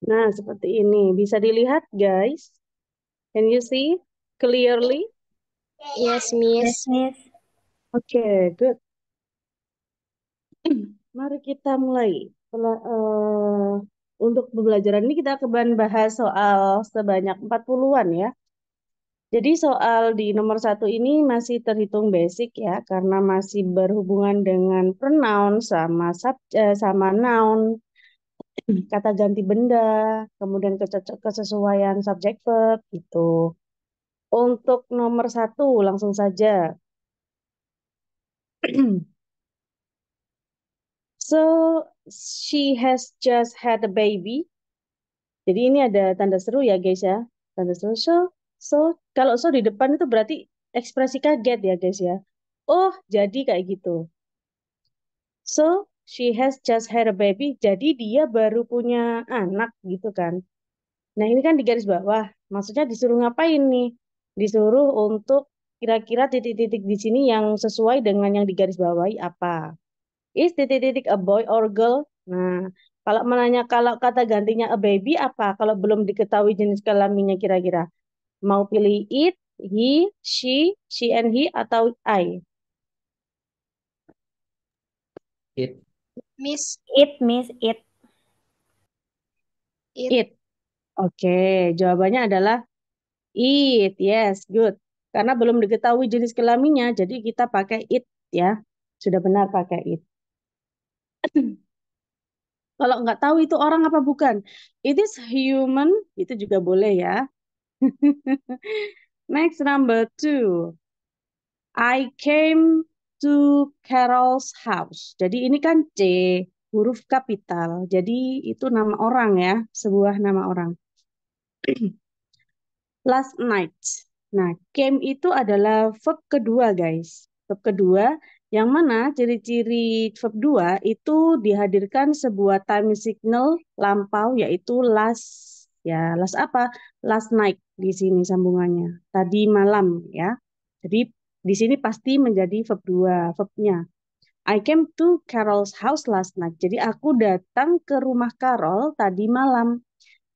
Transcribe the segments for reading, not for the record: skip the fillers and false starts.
Nah, seperti ini. Bisa dilihat, guys. Can you see clearly? Yes, Yes, Miss. Miss. Oke, good. Mari kita mulai. Untuk pembelajaran ini kita akan bahas soal sebanyak 40-an ya. Jadi soal di nomor 1 ini masih terhitung basic ya, karena masih berhubungan dengan pronoun sama noun, kata ganti benda, kemudian kesesuaian subjek verb gitu. Untuk nomor 1 langsung saja. So, she has just had a baby. Jadi ini ada tanda seru ya guys ya. Tanda seru. Kalau so di depan itu berarti ekspresi kaget ya guys ya. Oh, jadi kayak gitu. So, she has just had a baby. Jadi dia baru punya anak gitu kan. Nah, ini kan di garis bawah. Maksudnya disuruh ngapain nih? Disuruh untuk kira-kira titik-titik di sini yang sesuai dengan yang di garis bawahi apa? Is titik-titik a boy or girl? Nah, kalau menanya kalau kata gantinya a baby apa? Kalau belum diketahui jenis kelaminnya kira-kira. Mau pilih it, he, she and he atau I? It. Miss. It, Miss, it. It. It. Oke, jawabannya adalah it. Yes, good. Karena belum diketahui jenis kelaminnya, jadi kita pakai it ya. Sudah benar pakai it. Kalau nggak tahu itu orang apa bukan, it is human, itu juga boleh ya. Next, number 2. I came to Carol's house. Jadi ini kan C, huruf kapital. Jadi itu nama orang ya, sebuah nama orang. Last night. Nah, came itu adalah verb kedua, guys. Verb kedua, yang mana ciri-ciri verb 2 itu dihadirkan sebuah time signal lampau, yaitu last. Ya, last apa? Last night di sini sambungannya. Tadi malam ya. Jadi di sini pasti menjadi verb 2, verbnya. I came to Carol's house last night. Jadi aku datang ke rumah Carol tadi malam.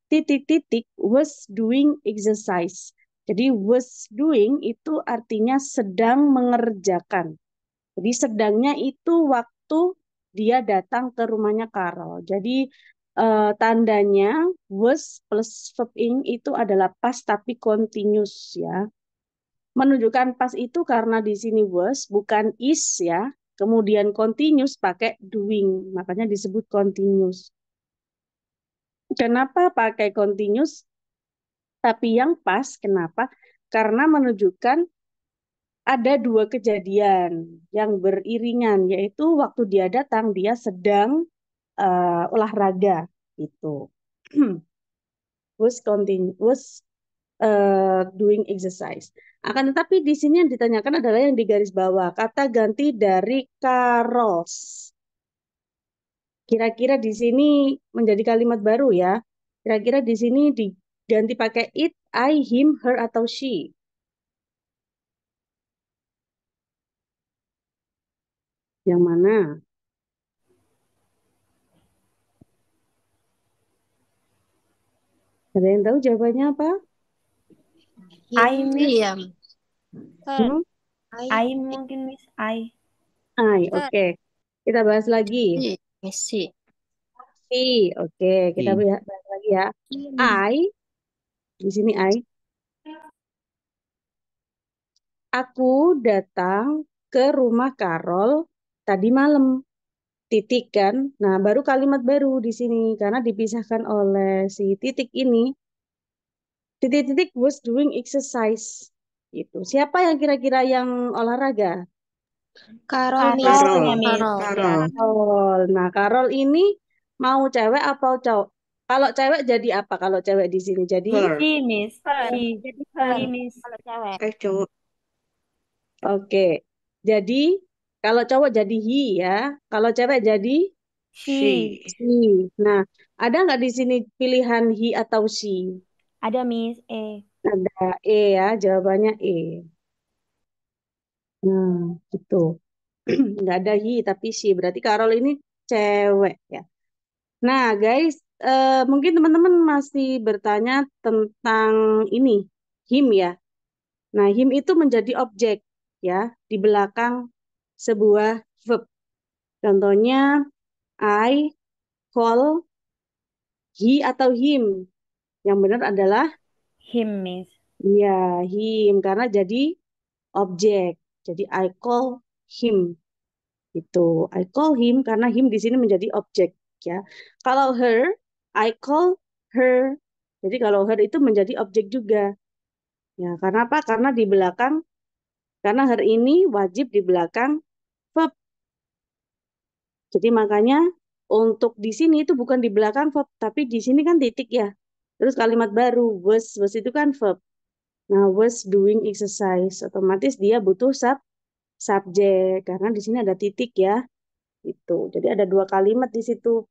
Titik-titik was doing exercise. Jadi was doing itu artinya sedang mengerjakan. Jadi sedangnya itu waktu dia datang ke rumahnya Carol. Jadi tandanya was plus verb ing itu adalah past tapi continuous ya. Menunjukkan pas itu karena di sini was bukan is ya. Kemudian continuous pakai doing, makanya disebut continuous. Kenapa pakai continuous? Tapi yang pas, kenapa? Karena menunjukkan ada dua kejadian yang beriringan, yaitu waktu dia datang, dia sedang olahraga. Itu. Was doing exercise. Akan tetapi di sini yang ditanyakan adalah yang di garis bawah, kata ganti dari Carols. Kira-kira di sini menjadi kalimat baru ya. Kira-kira di sini diganti pakai it, I, him, her, atau she. Yang mana? Ada yang tahu jawabannya apa? I, Miss. Iya. Her. Hmm? I mungkin, Miss. I. I, Her. oke. Kita bahas lagi. Messi. I, oke. Kita I. bahas lagi ya. I, di sini I. Aku datang ke rumah Carol tadi malam. Titik kan. Nah, baru kalimat baru di sini karena dipisahkan oleh si titik ini. Titik-titik was doing exercise. Gitu. Siapa yang kira-kira yang olahraga? Carol, Miss. Carol ya, Miss. Carol. Ya. Carol. Carol. Nah, Carol ini mau cewek atau cowok? Kalau cewek jadi apa? Kalau cewek di sini jadi Her. She, Miss. Her. She. Jadi her. She, Miss. Kalau cewek. Cowok. oke. Jadi kalau cowok jadi he ya. Kalau cewek jadi She. She. she. Nah, ada nggak di sini pilihan he atau she? Ada, Miss. E. Ada E ya, jawabannya E. Nah, gitu. Nggak ada he tapi she. Berarti Carol ini cewek ya. Nah, guys, mungkin teman-teman masih bertanya tentang ini, him ya. Nah, him itu menjadi objek ya di belakang sebuah verb. Contohnya, I call he atau him. Yang benar adalah Him, Miss. ya him karena jadi objek. Jadi I call him itu. I call him karena him di sini menjadi objek ya. Kalau her, I call her. Jadi kalau her itu menjadi objek juga. Ya, karena apa? Karena her ini wajib di belakang verb. Jadi makanya untuk di sini itu bukan di belakang verb, tapi di sini kan titik ya. Terus kalimat baru, was itu kan verb. Nah, was doing exercise, otomatis dia butuh subjek karena di sini ada titik ya. Itu. Jadi ada dua kalimat di situ.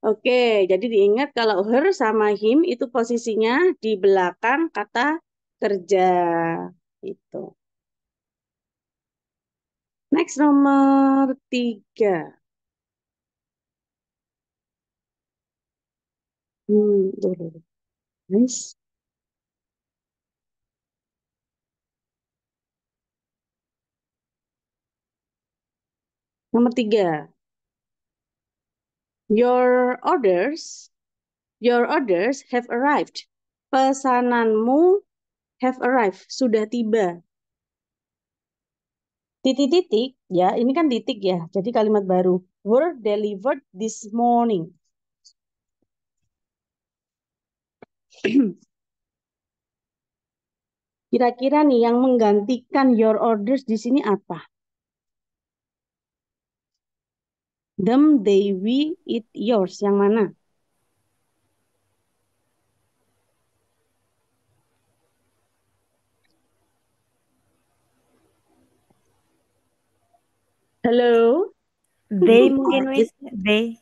Oke, jadi diingat kalau her sama him itu posisinya di belakang kata kerja. Itu. Next nomor 3. Dulu. Nice. Nomor 3. Your orders, your orders have arrived. Pesananmu have arrived, sudah tiba. Titik-titik, ya, ini kan titik ya. Jadi kalimat baru. Were delivered this morning. Kira-kira nih yang menggantikan your orders di sini apa? Them, they, we, it, yours. Yang mana? Halo? They mungkin, Miss. They.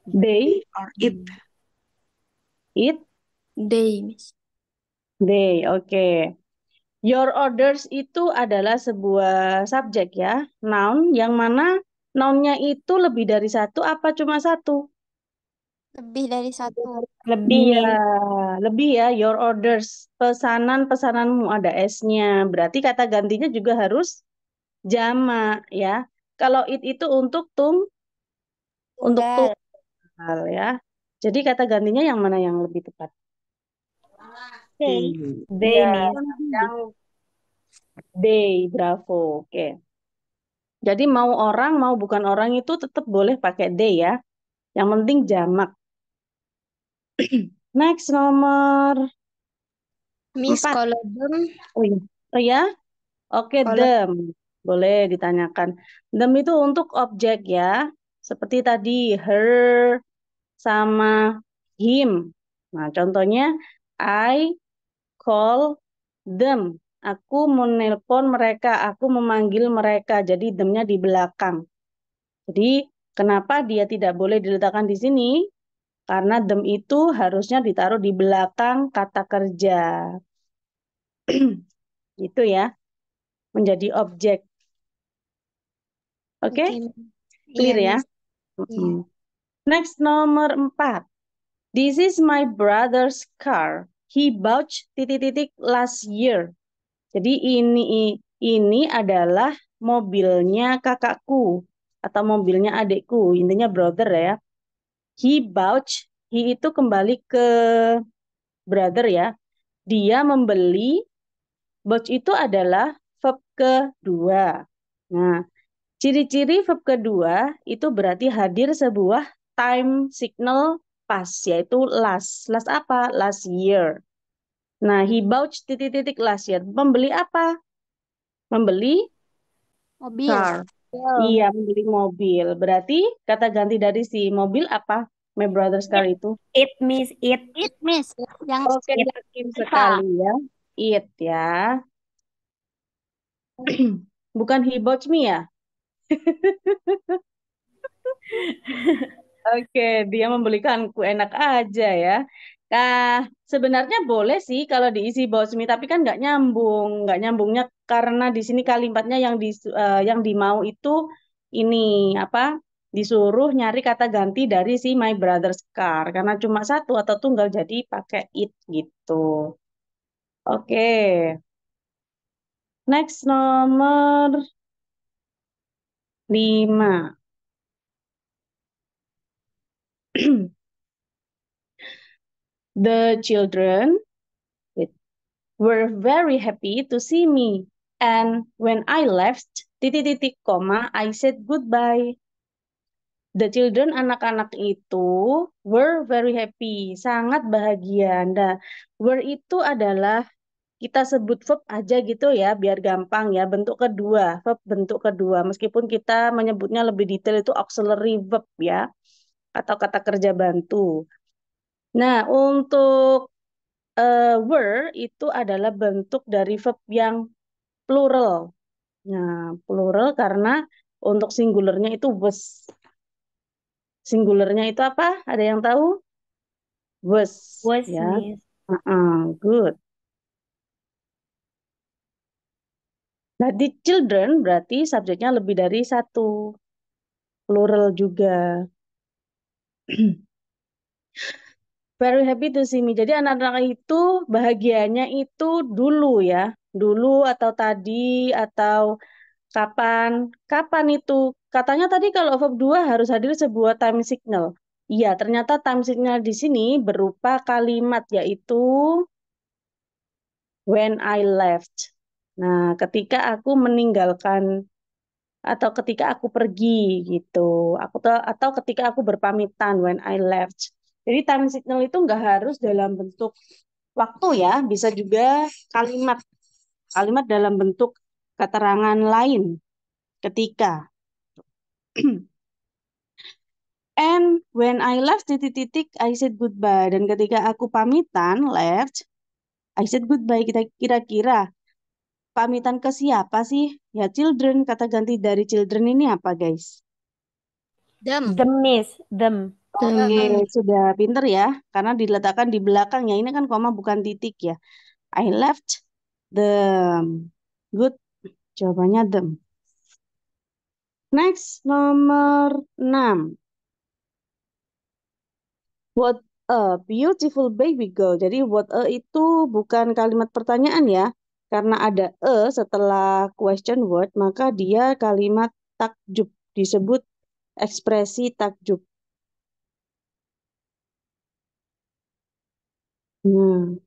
They, Or it. it, They, Miss. they. Oke. Your orders itu adalah sebuah subjek ya, noun yang mana nounnya itu lebih dari satu apa cuma satu? Lebih dari satu. Lebih, Iya, Miss. lebih ya, your orders. Pesananmu ada S-nya. Berarti kata gantinya juga harus jamak ya. Kalau it itu untuk Tunggal. tunggal ya. Jadi kata gantinya yang mana yang lebih tepat? They. They, Iya, Miss. yang they, bravo. Oke. Jadi mau orang mau bukan orang itu tetap boleh pakai they ya. Yang penting jamak. Next nomor Miss, 4. kalau them, Oh iya. Oh ya? Oke, kalau them. Boleh ditanyakan. Them itu untuk objek ya. Seperti tadi her sama him. Nah, contohnya I call them. Aku menelpon mereka, aku memanggil mereka. Jadi them-nya di belakang. Jadi kenapa dia tidak boleh diletakkan di sini? Karena them itu harusnya ditaruh di belakang kata kerja. Gitu ya, menjadi objek. Oke, oke, iya, clear ya? Miss. Iya. Next nomor 4. This is my brother's car. He bought titik-titik last year. Jadi ini adalah mobilnya kakakku atau mobilnya adikku. Intinya brother ya. He bought, he itu kembali ke brother ya. Dia membeli, bought itu adalah verb kedua. Nah, ciri-ciri verb kedua itu berarti hadir sebuah time signal past, yaitu last. Last apa? Last year. Nah, he bought titik-titik last year. Membeli apa? Membeli Mobil. car. Iya, membeli mobil. Berarti kata ganti dari si mobil apa? My brother's car itu. It, Miss. It. It, Miss. Yang Oke, It. yakin sekali ya. It ya. Bukan he bought me ya? Oke, dia membelikanku enak aja ya. Sebenarnya boleh sih kalau diisi bosmi, tapi kan nggak nyambung, nggak nyambungnya karena di sini kalimatnya yang dimau itu ini apa? disuruh nyari kata ganti dari si my brother's car. Karena cuma satu atau tunggal jadi pakai it gitu. Oke. Next nomor 5. The children were very happy to see me. And when I left, titik titik koma, I said goodbye. The children, anak-anak itu were very happy, sangat bahagia. Nah, were itu adalah kita sebut verb aja gitu ya, biar gampang ya. Bentuk kedua, verb bentuk kedua. Meskipun kita menyebutnya lebih detail itu auxiliary verb ya, atau kata kerja bantu. Nah, untuk were itu adalah bentuk dari verb yang plural. Nah, plural karena untuk singularnya itu was. Singularnya itu apa? Ada yang tahu? Was, Was, ya. Miss. Good. Nah, di children berarti subjeknya lebih dari satu. Plural juga. Very happy to see me. Jadi anak-anak itu bahagianya itu dulu ya. Dulu atau tadi atau kapan. Kapan itu? Katanya tadi kalau verb 2 harus hadir sebuah time signal. Iya, ternyata time signal di sini berupa kalimat yaitu when I left. Nah, ketika aku meninggalkan atau ketika aku pergi gitu. Atau ketika aku berpamitan when I left. Jadi time signal itu nggak harus dalam bentuk waktu ya, bisa juga kalimat. Kalimat dalam bentuk keterangan lain ketika. And when I left titik-titik, I said goodbye. Dan ketika aku pamitan, left, I said goodbye. Kita kira-kira pamitan ke siapa sih? Ya children, kata ganti dari children ini apa guys? Them. Them, Miss. Them. Oke, sudah pinter ya. Karena diletakkan di belakang ya. Ini kan koma bukan titik ya. I left them. Good. Jawabannya them. Next, nomor 6. What a beautiful baby girl. Jadi what a itu bukan kalimat pertanyaan ya. Karena ada a setelah question word, maka dia kalimat takjub. Disebut ekspresi takjub. Nah,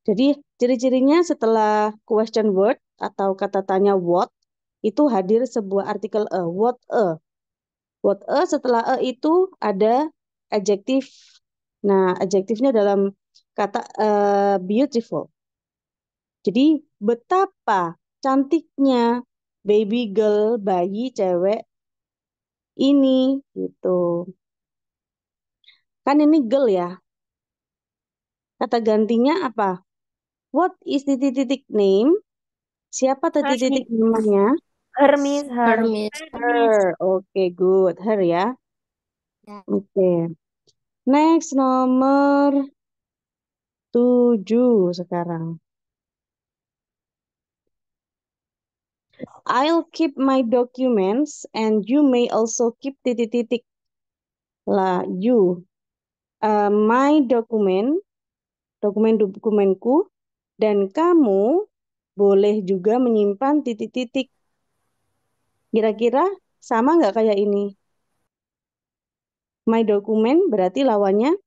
jadi ciri-cirinya setelah question word atau kata tanya what, itu hadir sebuah artikel a. What a. What a setelah a itu ada adjektif. Nah, adjektifnya dalam kata beautiful. Jadi betapa cantiknya baby girl, bayi cewek ini gitu. Kan ini girl ya. Kata gantinya apa? What is titik-titik name? Siapa titik-titik namanya? Her, Miss. Her. Hermes. Her. Oke, good. Her ya. Ya. Oke. Next nomor 7 sekarang. I'll keep my documents and you may also keep titik-titik. Lah, you. My document, dokumenku, dan kamu boleh juga menyimpan titik-titik. Kira-kira sama nggak kayak ini? My document berarti lawannya,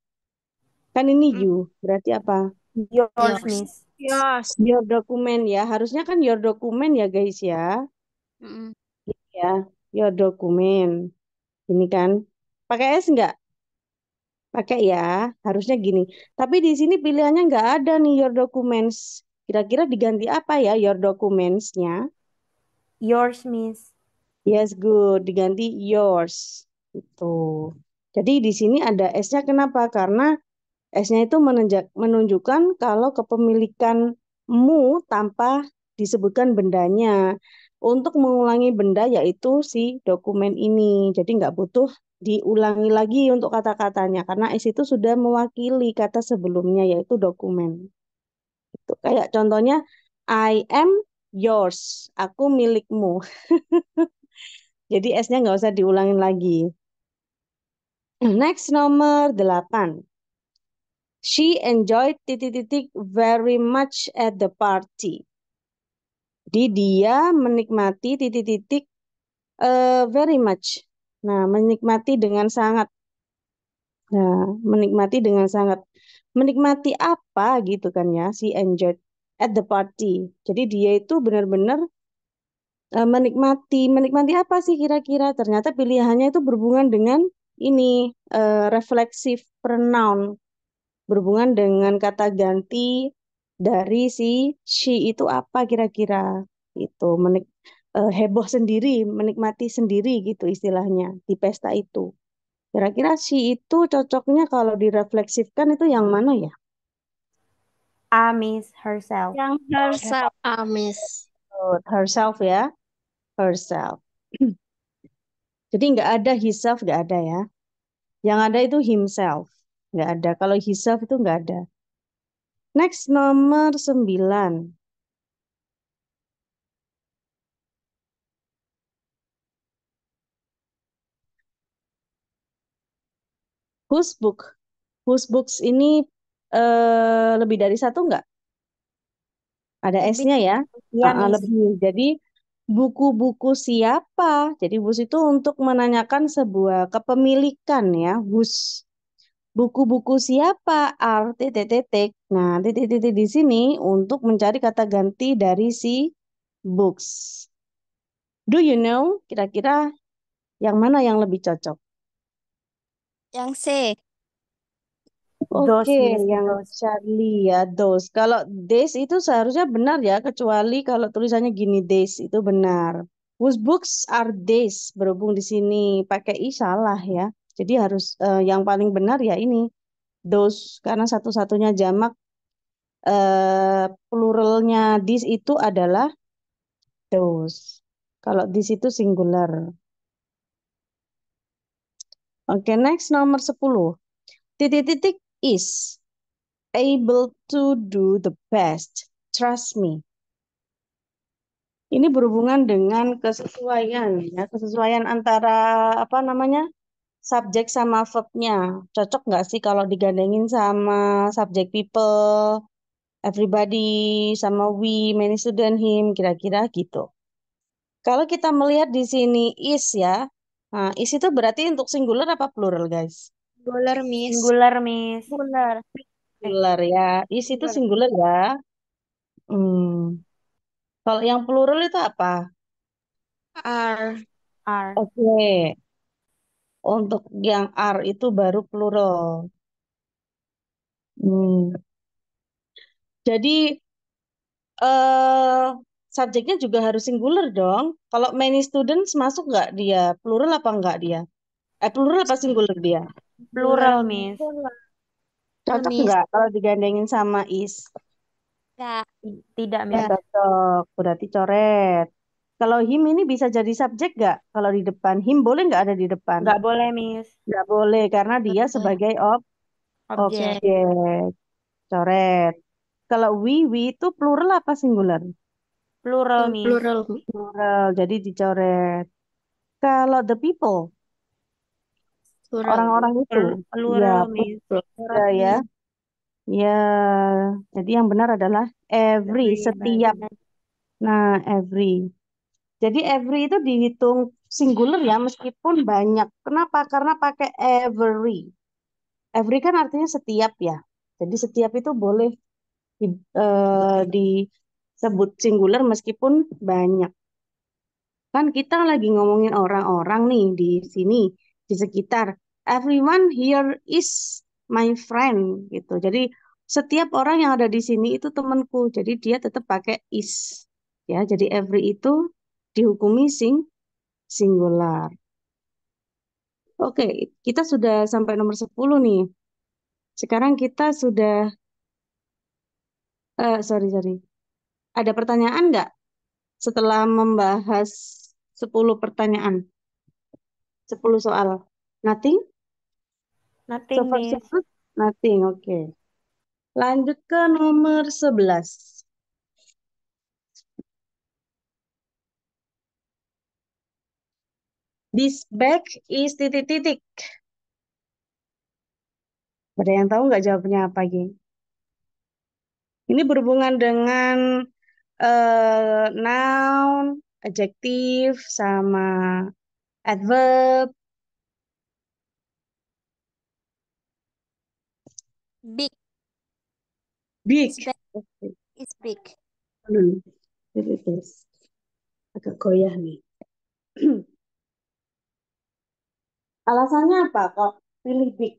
kan ini you. Berarti apa? Yours, Yours. Miss. Yours. Your document ya. Harusnya kan your document ya guys ya. Ya, your document. Ini kan. Pakai S nggak? Pakai ya. Harusnya gini. Tapi di sini pilihannya nggak ada nih your documents. Kira-kira diganti apa ya your documents-nya? Yours, Miss. Yes, good. Diganti yours. Itu. Jadi di sini ada S-nya kenapa? Karena S-nya itu menunjukkan kalau kepemilikanmu tanpa disebutkan bendanya. Untuk mengulangi benda yaitu si dokumen ini. Jadi nggak butuh diulangi lagi untuk kata-katanya. Karena S itu sudah mewakili kata sebelumnya yaitu dokumen. Itu kayak contohnya I am yours. Aku milikmu. Jadi S-nya nggak usah diulangin lagi. Next nomor 8. She enjoyed titik-titik very much at the party. Jadi dia menikmati titik-titik very much. Nah, menikmati dengan sangat. Nah, menikmati dengan sangat. Menikmati apa gitu kan ya, she enjoyed at the party. Jadi dia itu benar-benar menikmati apa sih kira-kira? Ternyata pilihannya itu berhubungan dengan ini refleksif pronoun, berhubungan dengan kata ganti dari si she itu apa kira-kira? Itu heboh sendiri, menikmati sendiri gitu istilahnya di pesta itu. Kira-kira she itu cocoknya kalau direfleksifkan itu yang mana ya? A miss herself. Yang herself. Amis. Herself ya, herself. Jadi nggak ada himself, nggak ada ya. Yang ada itu himself. Nggak ada. Kalau himself itu nggak ada. Next nomor 9. Whose book? Whose books ini lebih dari satu nggak? Ada Lebih. S-nya ya. Iya, Miss. Lebih. Jadi buku-buku siapa? Jadi whose itu untuk menanyakan sebuah kepemilikan ya. Whose. Buku-buku siapa? Are titik titik. Nah, titik titik di sini untuk mencari kata ganti dari si books. Do you know? Kira-kira yang mana yang lebih cocok? Yang C. Those, Oke, Miss, yang those. Charlie ya, those. Kalau this itu seharusnya benar ya, kecuali kalau tulisannya gini, this itu benar. Whose books are this? Berhubung di sini pakai i salah ya. Jadi harus yang paling benar ya ini, those. Karena satu-satunya jamak pluralnya this itu adalah those. Kalau this itu singular. Oke, next nomor 10. Titik-titik is able to do the best. Trust me. Ini berhubungan dengan kesesuaian ya, kesesuaian antara apa namanya? Subjek sama verbnya. Cocok nggak sih kalau digandengin sama subjek people, everybody, sama we, many student, him, kira-kira gitu. Kalau kita melihat di sini is ya, nah is itu berarti untuk singular apa plural guys? Singular, Miss. Singular, Miss. Singular. Singular ya, is itu Singular. singular ya. Hmm. Kalau yang plural itu apa? R. Are. Oke, untuk yang are itu baru plural. Hmm. Jadi eh subjeknya juga harus singular dong. Kalau many students masuk nggak dia? Plural apa nggak dia? Plural apa singular dia? Plural, Singular, Miss. Cocok Miss. nggak kalau digandengin sama is? Enggak. Tidak, Nggak Miss. cocok, berarti coret. Kalau him ini bisa jadi subjek nggak? Kalau di depan, him boleh nggak ada di depan? Nggak boleh, Miss. Nggak boleh, karena dia sebagai Objek. objek. Coret. Kalau we itu plural apa singular? Plural, Miss. Plural. Plural, jadi dicoret. Kalau the people, Plural. orang-orang itu, ya Plural, Miss. plural ya. Ya, jadi yang benar adalah every, Everybody. setiap. Nah, every. Jadi every itu dihitung singular ya, meskipun banyak. Kenapa? Karena pakai every. Every kan artinya setiap ya. Jadi setiap itu boleh disebut singular meskipun banyak. Kan kita lagi ngomongin orang-orang nih di sini, di sekitar. Everyone here is my friend gitu. Jadi setiap orang yang ada di sini itu temanku. Jadi dia tetap pakai is. Ya, jadi every itu dihukumi singular. Oke, kita sudah sampai nomor 10 nih. Sekarang kita sudah sorry. Ada pertanyaan nggak setelah membahas 10 pertanyaan, 10 soal? Nothing? So Nothing, far so Miss. good? Nothing, oke. Lanjut ke nomor 11. This bag is titik-titik. Ada yang tahu nggak jawabnya apa, geng? Ini berhubungan dengan noun, adjektif, sama adverb. Big. Big. This bag Oke, is big. dulu. Agak goyah nih. Alasannya apa kok pilih big?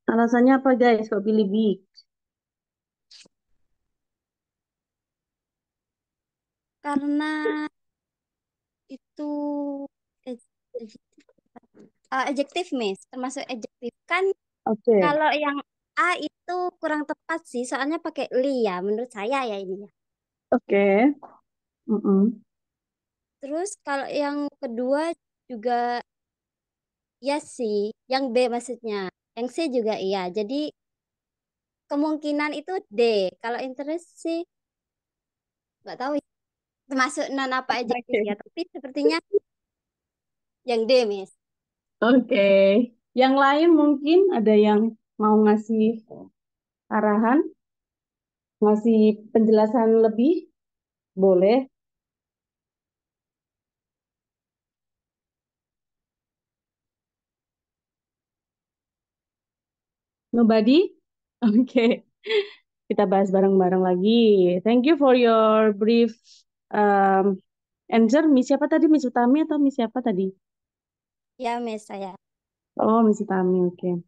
Alasannya apa guys kok pilih big? Karena itu ad- adjektif, adjektif, Miss. Termasuk adjektif. Kan Oke, kalau yang A itu kurang tepat sih, soalnya pakai li ya, menurut saya ya ini ya. oke. Mm-mm. Terus kalau yang kedua juga ya sih, yang B maksudnya. Yang C juga iya. Jadi kemungkinan itu D. Kalau interest sih nggak tahu ya, termasuk non apa adjektif Oke. ya. Tapi sepertinya yang D, Miss. Oke. Yang lain mungkin ada yang mau ngasih arahan, ngasih penjelasan lebih? Boleh. Nobody? Oke. Kita bahas bareng-bareng lagi. Thank you for your brief um, answer. Miss siapa tadi? Miss Utami atau Miss siapa tadi? Ya, Miss saya. Oh, Miss Utami. Oke.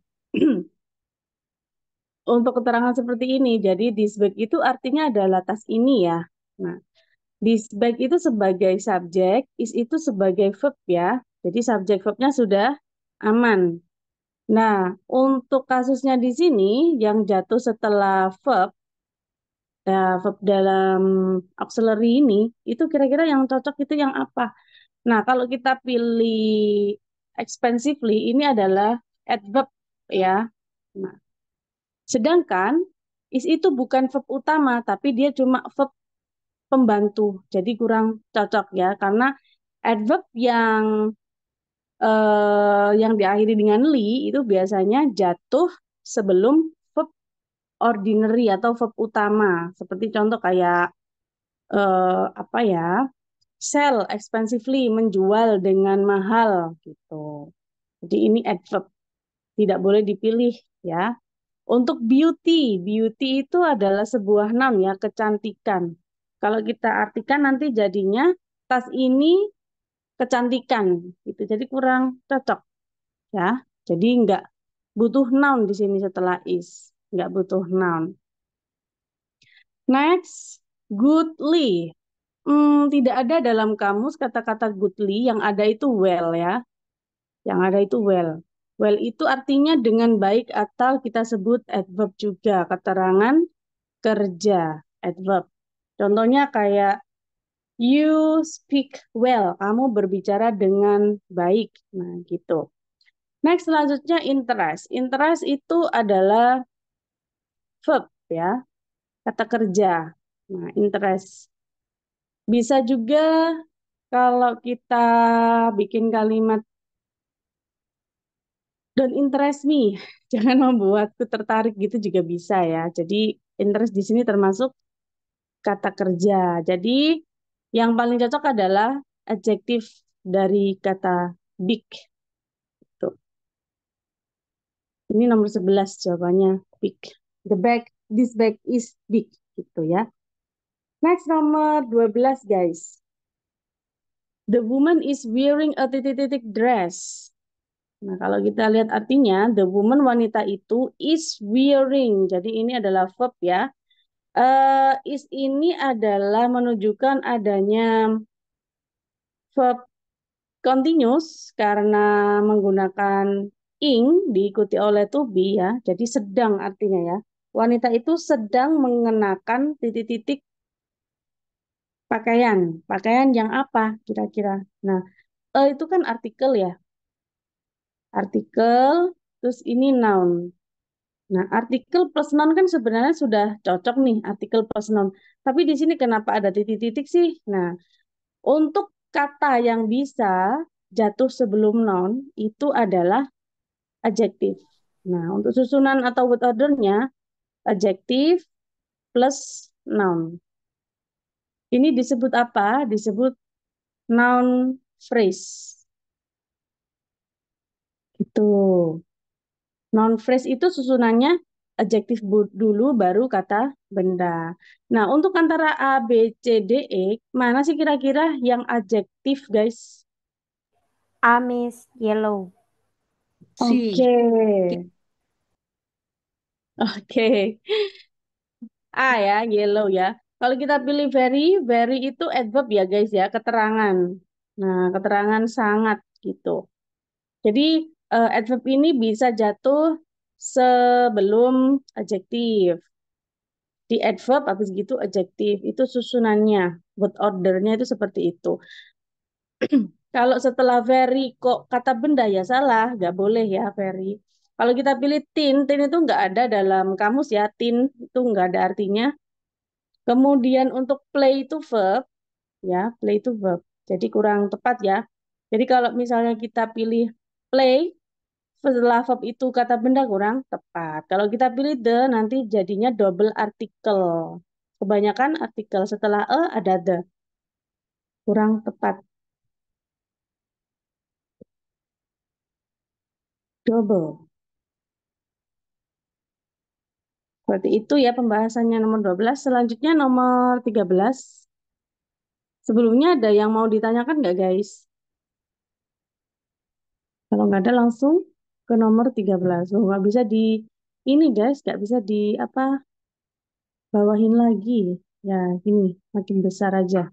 Untuk keterangan seperti ini, jadi this bag itu artinya adalah tas ini ya. Nah, this bag itu sebagai subjek, is itu sebagai verb ya. Jadi subjek verbnya sudah aman. Nah, untuk kasusnya di sini yang jatuh setelah verb, verb dalam auxiliary ini, itu kira-kira yang cocok itu yang apa? Nah, kalau kita pilih expensively, ini adalah adverb ya. Nah, sedangkan is itu bukan verb utama, tapi dia cuma verb pembantu. Jadi kurang cocok ya, karena adverb yang diakhiri dengan li itu biasanya jatuh sebelum verb ordinary atau verb utama. Seperti contoh kayak apa ya? Sell expensively, menjual dengan mahal gitu. Jadi ini adverb, tidak boleh dipilih ya. Untuk beauty, beauty itu adalah sebuah noun ya, kecantikan. Kalau kita artikan nanti jadinya tas ini kecantikan gitu. Jadi kurang cocok ya. Jadi nggak butuh noun di sini setelah is, nggak butuh noun. Next, goodly. Tidak ada dalam kamus kata-kata goodly, yang ada itu well ya. Yang ada itu well. Well itu artinya dengan baik atau kita sebut adverb juga, keterangan kerja, adverb. Contohnya kayak you speak well, kamu berbicara dengan baik. Nah, gitu. Next selanjutnya interest. Interest itu adalah verb ya, kata kerja. Nah, interest. Bisa juga kalau kita bikin kalimat don't interest me, jangan membuatku tertarik gitu juga bisa ya. Jadi interest di sini termasuk kata kerja. Jadi yang paling cocok adalah adjektif dari kata big. Tuh. Ini nomor 11 jawabannya big. The bag, this bag is big gitu ya. Next nomor 12 guys. The woman is wearing a titik-titik dress. Nah, kalau kita lihat artinya, the woman wanita itu is wearing. Jadi ini adalah verb ya. Is ini adalah menunjukkan adanya verb continuous karena menggunakan ing diikuti oleh to be ya. Jadi sedang artinya ya. Wanita itu sedang mengenakan titik-titik pakaian. Pakaian yang apa kira-kira? Nah, itu kan artikel ya. Artikel, terus ini noun. Nah, artikel plus noun kan sebenarnya sudah cocok nih, artikel plus noun. Tapi di sini kenapa ada titik-titik sih? Nah, untuk kata yang bisa jatuh sebelum noun itu adalah adjektif. Nah, untuk susunan atau word ordernya, adjektif plus noun. Ini disebut apa? Disebut noun phrase. Itu. Noun phrase itu susunannya adjektif dulu baru kata benda. Nah, untuk antara A, B, C, D, E, mana sih kira-kira yang adjektif, guys? A, Miss. Yellow. C. Oke. Oke. A ya, yellow ya. Kalau kita pilih very, very itu adverb ya, guys ya, keterangan. Nah, keterangan sangat gitu. Jadi adverb ini bisa jatuh sebelum adjektif. Di adverb habis gitu adjektif. Itu susunannya. Word ordernya itu seperti itu. Kalau setelah very kok kata benda ya salah. Nggak boleh ya very. Kalau kita pilih tin, tin itu nggak ada dalam kamus ya. Tin itu nggak ada artinya. Kemudian untuk play itu verb. Ya, play itu verb. Jadi kurang tepat ya. Jadi kalau misalnya kita pilih play, setelah verb itu kata benda kurang tepat. Kalau kita pilih the, nanti jadinya double artikel. Kebanyakan artikel setelah ada the. Kurang tepat. Double. Seperti itu ya pembahasannya nomor 12. Selanjutnya nomor 13. Sebelumnya ada yang mau ditanyakan nggak, guys? Kalau nggak ada langsung ke nomor 13. Oh, nggak bisa di ini, guys. Nggak bisa di apa bawahin lagi. Ya, gini. Makin besar aja.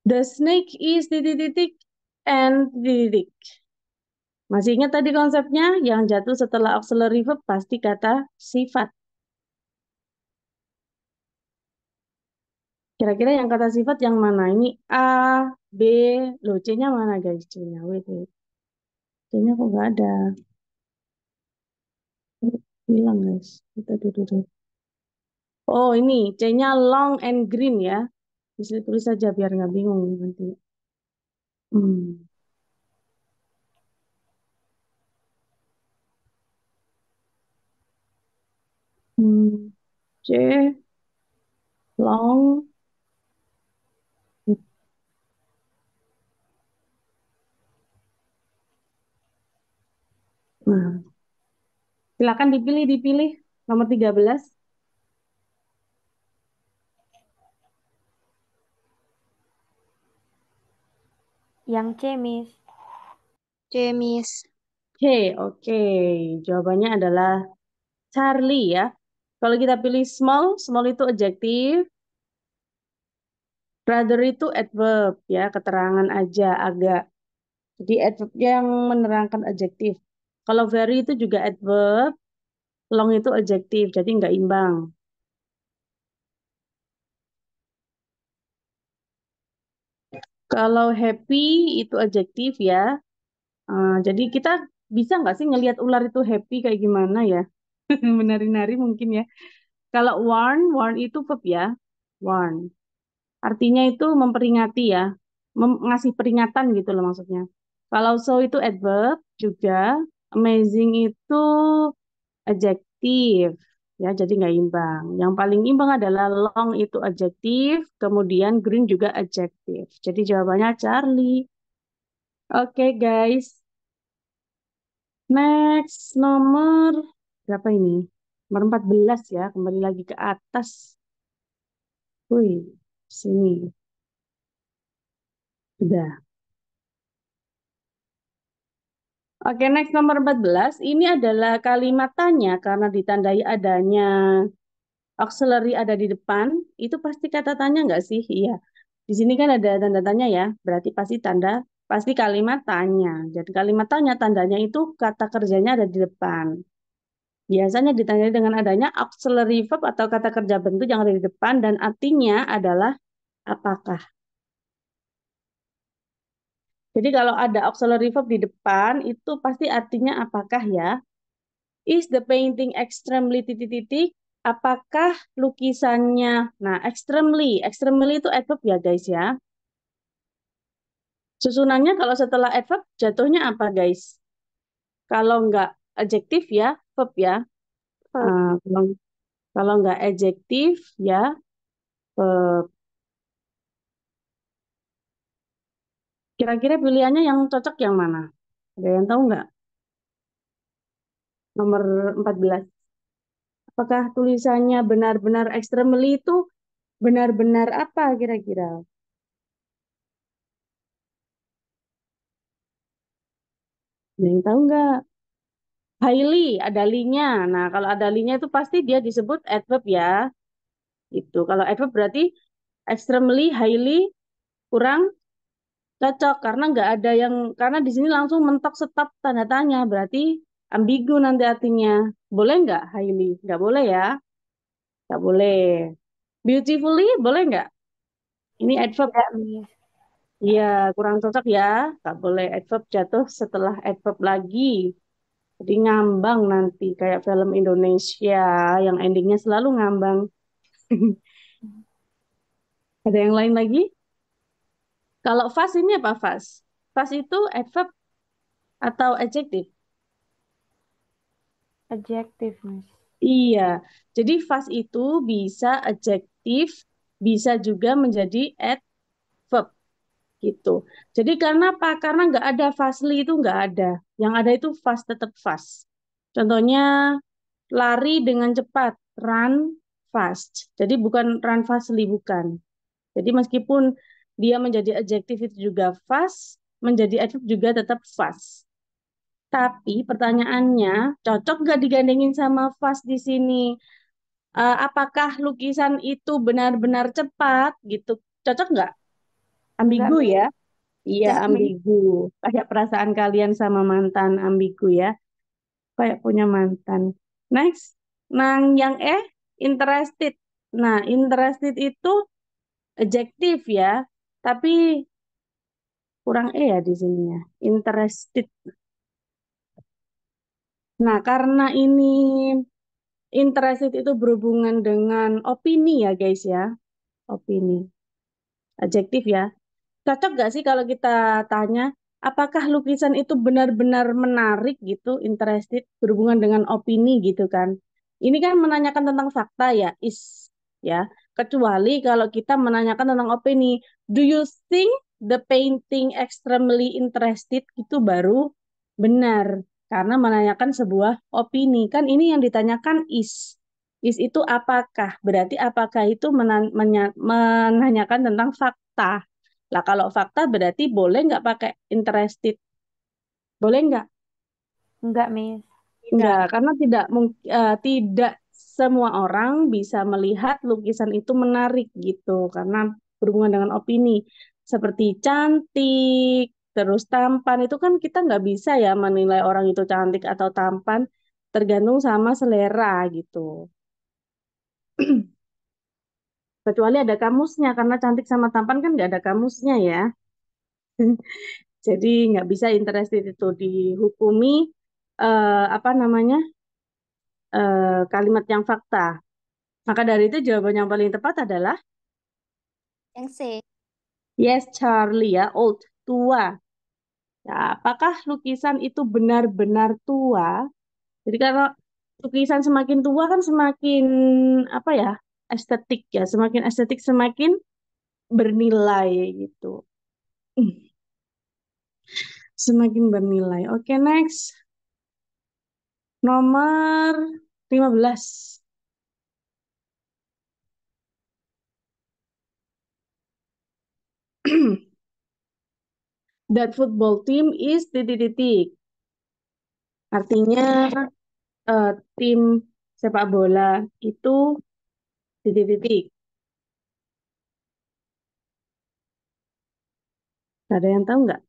The snake is titik-titik and titik-titik. Masih ingat tadi konsepnya? Yang jatuh setelah auxiliary verb pasti kata sifat. Kira-kira yang kata sifat yang mana? Ini A, B, loh C-nya mana guys? C-nya, wait, wait. C-nya kok nggak ada? Hilang guys. Kita dulu. Oh ini, C-nya long and green ya. Bisa tulis saja biar nggak bingung nanti. Hmm. C, long. Nah, silakan dipilih. Nomor 13. Yang C, Miss. C, Miss. C, oke. Jawabannya adalah Charlie ya. Kalau kita pilih small, small itu adjektif. Brother itu adverb ya, keterangan aja agak. Jadi adverb yang menerangkan adjektif. Kalau very itu juga adverb, long itu adjektif, jadi nggak imbang. Kalau happy itu adjektif ya. Jadi kita bisa nggak sih ngelihat ular itu happy kayak gimana ya? Menari-nari mungkin ya. Kalau warn, warn itu verb ya. Warn. Artinya itu memperingati ya, ngasih peringatan gitu loh maksudnya. Kalau so itu adverb juga, amazing itu adjektif ya, jadi nggak imbang. Yang paling imbang adalah long itu adjektif, kemudian green juga adjektif. Jadi jawabannya Charlie. Oke guys, next nomor berapa ini? Nomor 14 ya, kembali lagi ke atas. Wih, sini. Udah. Oke, next nomor 14. Ini adalah kalimat tanya karena ditandai adanya auxiliary ada di depan. Itu pasti kata tanya nggak sih? Iya. Di sini kan ada tanda tanya ya. Berarti pasti kalimat tanya. Jadi kalimat tanya tandanya itu kata kerjanya ada di depan. Biasanya ditandai dengan adanya auxiliary verb atau kata kerja bentuk yang ada di depan dan artinya adalah apakah. Jadi kalau ada auxiliary verb di depan itu pasti artinya apakah ya. Is the painting extremely titik-titik? Apakah lukisannya? Nah, extremely itu adverb ya guys ya. Susunannya kalau setelah adverb jatuhnya apa guys? Kalau nggak adjektif ya verb ya. Verb. Kalau nggak adjektif ya verb. Kira-kira pilihannya yang cocok yang mana? Ada yang tahu nggak? Nomor 14. Apakah tulisannya benar-benar extremely itu benar-benar apa kira-kira? Ada yang tahu nggak? Highly, ada linya. Nah, kalau ada linya itu pasti dia disebut adverb ya. Itu. Kalau adverb berarti extremely, highly kurang cocok karena nggak ada yang karena di sini langsung mentok stop tanda tanya berarti ambigu nanti artinya. Boleh nggak highly? Nggak boleh ya. Nggak boleh. Beautifully boleh nggak? Ini adverb. Tidak, Miss. Iya, kurang cocok ya. Nggak boleh adverb jatuh setelah adverb lagi. Jadi ngambang nanti kayak film Indonesia yang endingnya selalu ngambang. Ada yang lain lagi? Kalau fast ini apa fast? Fast itu adverb atau adjective? Adjective, Miss. Iya, jadi fast itu bisa adjektif, bisa juga menjadi adverb gitu. Jadi karena apa? Karena nggak ada fastly itu nggak ada. Yang ada itu fast tetap fast. Contohnya lari dengan cepat, run fast. Jadi bukan run fastly, bukan. Jadi meskipun dia menjadi adjektif itu juga fast, menjadi adverb juga tetap fast. Tapi pertanyaannya, cocok nggak digandengin sama fast di sini? Apakah lukisan itu benar-benar cepat gitu? Cocok nggak? Enggak, Ambigu Miss. ya? Iya, Enggak, Mi. ambigu. Kayak perasaan kalian sama mantan ambigu ya. Kayak punya mantan. Next. Nah, yang interested. Nah, interested itu adjektif ya. Tapi kurang ya di sini ya. Interested. Nah, karena ini interested itu berhubungan dengan opini ya guys ya. Opini. Adjektif ya. Cocok gak sih kalau kita tanya, apakah lukisan itu benar-benar menarik gitu, interested, berhubungan dengan opini gitu kan? Ini kan menanyakan tentang fakta ya, ya. Kecuali kalau kita menanyakan tentang opini, do you think the painting extremely interested itu baru benar karena menanyakan sebuah opini. Kan ini yang ditanyakan is. Is itu apakah? Berarti apakah itu menanyakan tentang fakta. Lah kalau fakta berarti boleh nggak pakai interested? Boleh nggak? Enggak, Miss. Nggak, Tidak. karena tidak semua orang bisa melihat lukisan itu menarik gitu, karena berhubungan dengan opini. Seperti cantik, terus tampan, itu kan kita nggak bisa ya menilai orang itu cantik atau tampan, tergantung sama selera gitu. Kecuali ada kamusnya, karena cantik sama tampan kan nggak ada kamusnya ya. Jadi nggak bisa interested itu dihukumi apa namanya kalimat yang fakta. Maka dari itu jawaban yang paling tepat adalah Yang C. yes Charlie ya, old, tua. Ya, apakah lukisan itu benar-benar tua? Jadi kalau lukisan semakin tua kan semakin apa ya estetik ya, semakin estetik semakin bernilai gitu. Semakin bernilai. Oke, next. Nomor 15. That football team is titik-titik. Artinya eh, tim sepak bola itu titik-titik. Ada yang tahu nggak?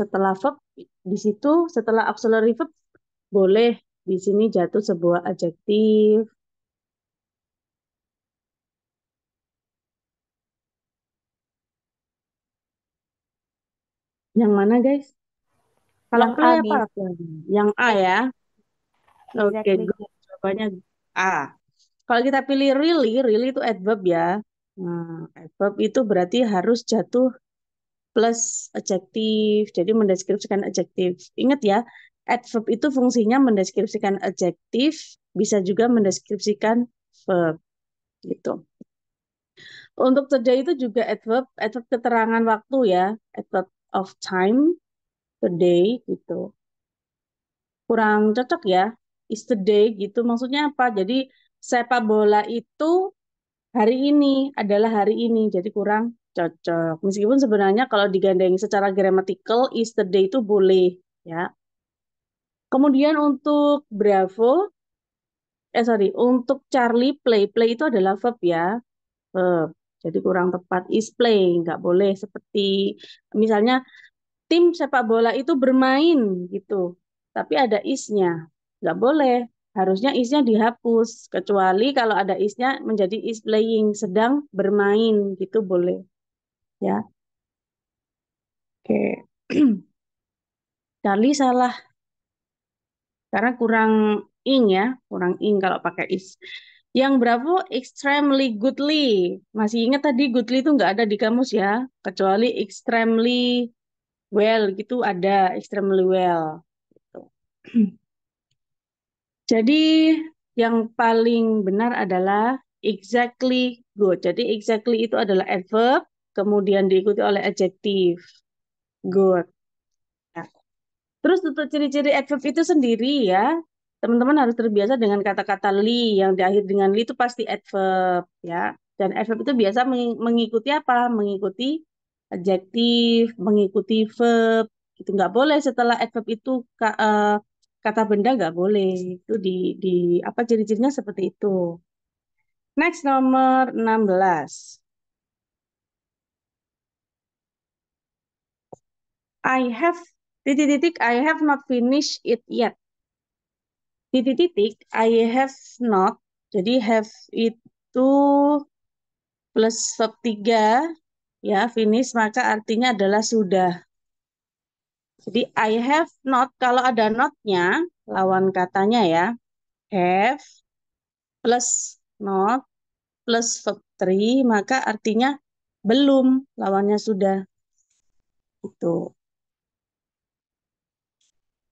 Setelah verb di situ, setelah auxiliary verb boleh di sini jatuh sebuah adjektif. Yang mana guys? Kalau Yang A, play apa? Miss. Yang A Yang ya. Oke, Exactly. good. Jawabannya A. Kalau kita pilih really, really itu adverb ya. Nah, adverb itu berarti harus jatuh plus adjektif. Jadi mendeskripsikan adjektif. Ingat ya, adverb itu fungsinya mendeskripsikan adjektif, bisa juga mendeskripsikan verb gitu. Untuk today itu juga adverb, adverb keterangan waktu ya, adverb of time, today gitu. Kurang cocok ya, is today gitu. Maksudnya apa? Jadi sepak bola itu hari ini adalah hari ini, jadi kurang cocok. Meskipun sebenarnya kalau digandeng secara gramatikal, is today itu boleh ya. Kemudian untuk Bravo, sorry, untuk Charlie play, play itu adalah verb ya, verb. Jadi kurang tepat is play, nggak boleh seperti misalnya tim sepak bola itu bermain gitu, tapi ada isnya, nggak boleh. Harusnya isnya dihapus, kecuali kalau ada isnya menjadi is playing, sedang bermain gitu boleh ya. Oke, Charlie salah karena kurang ing ya, kurang ing kalau pakai is. Yang Bravo extremely goodly. Masih ingat tadi goodly itu nggak ada di kamus ya, kecuali extremely well gitu ada extremely well. Gitu. Jadi yang paling benar adalah exactly good. Jadi exactly itu adalah adverb, kemudian diikuti oleh adjektif good. Ya. Terus untuk ciri-ciri adverb itu sendiri ya, teman-teman harus terbiasa dengan kata-kata li yang diakhiri dengan li itu pasti adverb ya. Dan adverb itu biasa mengikuti apa? Mengikuti adjektif, mengikuti verb. Itu nggak boleh setelah adverb itu kata benda nggak boleh. Itu di apa ciri-cirinya seperti itu. Next nomor 16. I have titik-titik I have not finished it yet. Titik-titik I have not, jadi have itu plus verb 3 ya finish maka artinya adalah sudah. Jadi I have not, kalau ada notnya lawan katanya ya, have plus not plus verb 3 maka artinya belum, lawannya sudah itu.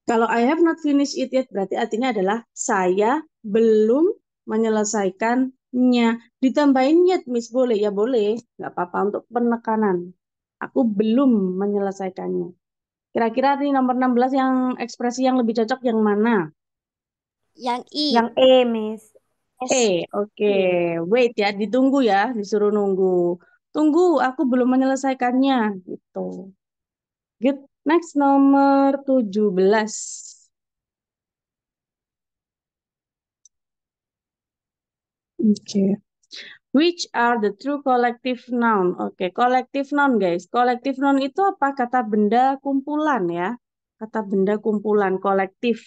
Kalau I have not finished it yet berarti artinya adalah saya belum menyelesaikannya. Ditambahin yet, Miss, boleh? Ya boleh, nggak apa-apa untuk penekanan. Aku belum menyelesaikannya. Kira-kira di nomor 16 yang ekspresi yang lebih cocok yang mana? Yang I. Yang E, Miss. Oke. Wait ya, ditunggu ya, disuruh nunggu. Tunggu, aku belum menyelesaikannya. Gitu. Good. Next, nomor 17. Oke. Which are the true collective noun? Oke, collective noun guys. Collective noun itu apa? Kata benda kumpulan ya. Kata benda kumpulan, kolektif.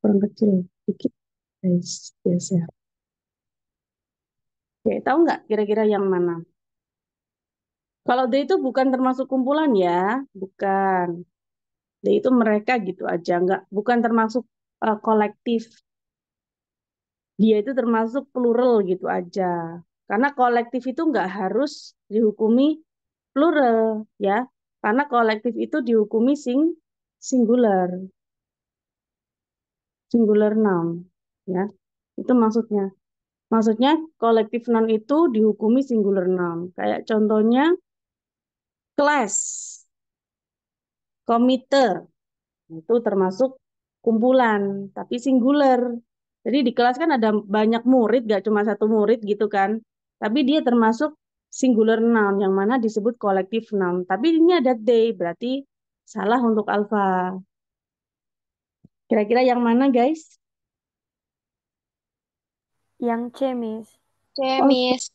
Kurang kecil, dikit guys, biasa. Oke, tahu nggak kira-kira yang mana? Kalau they itu bukan termasuk kumpulan ya, bukan. They itu mereka gitu aja, nggak, bukan termasuk kolektif. Dia itu termasuk plural gitu aja. Karena kolektif itu nggak harus dihukumi plural ya. Karena kolektif itu dihukumi singular, singular noun ya. Itu maksudnya. Maksudnya kolektif noun itu dihukumi singular noun. Kayak contohnya class, komite itu termasuk kumpulan tapi singular. Jadi di kelas kan ada banyak murid, gak cuma satu murid gitu kan. Tapi dia termasuk singular noun yang mana disebut collective noun. Tapi ini ada they, berarti salah untuk alfa. Kira-kira yang mana guys? Yang C, Miss. C, Oh, Miss.